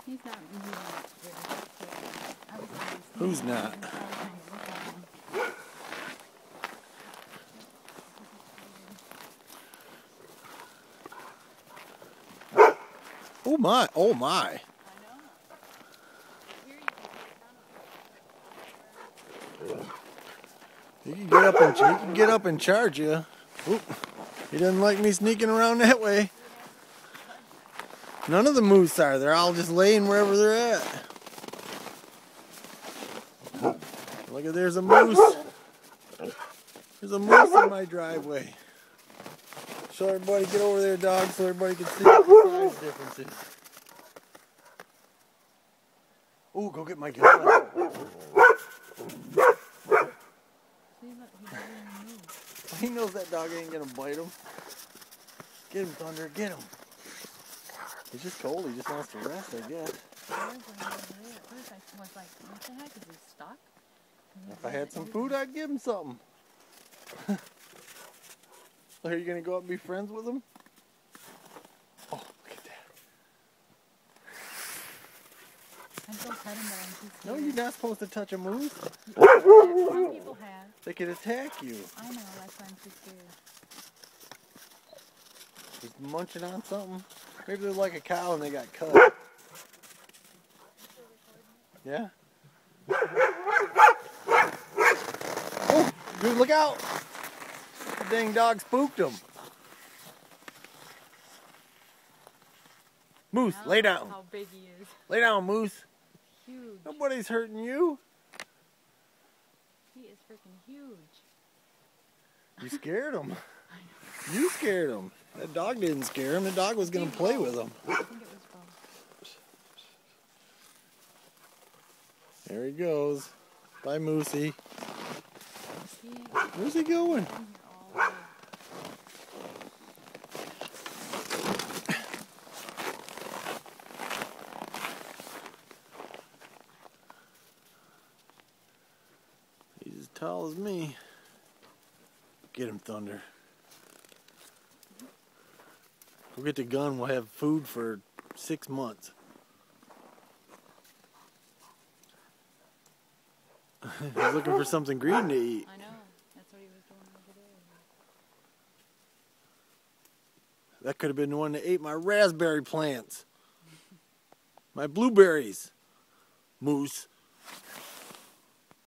He's not moving very. Who's not? Oh my, oh my. He can get up and charge you. Oop. He doesn't like me sneaking around that way. None of the moose are. They're all just laying wherever they're at. Look at, there's a moose. There's a moose in my driveway. Show everybody, get over there, dog, so everybody can see what the size difference is. Ooh, go get my gun. He knows that dog ain't gonna bite him. Get him, Thunder, get him. He's just cold, he just wants to rest, I guess. What the heck, is he stuck? If I had some food, I'd give him something. Are you gonna go up and be friends with him? Oh, look at that. I'm so pet him, but I'm too scared. No, you're not supposed to touch a moose. Some people have. They could attack you. I know, that's why I'm too scared. He's munching on something. Maybe they're like a cow and they got cut. Yeah? Oh, dude, look out! The dang dog spooked him. Moose, lay down. How big he is. Lay down, Moose. Huge. Nobody's hurting you. He is freaking huge. You scared him. You scared him. That dog didn't scare him. The dog was going to play with him. I think it was both. There he goes. Bye, Moosey. Where's he going? He's as tall as me. Get him, Thunder. We'll get the gun. We'll have food for 6 months. He's looking for something green to eat. I know. That's what he was doing over there. That could have been the one that ate my raspberry plants. My blueberries. Moose.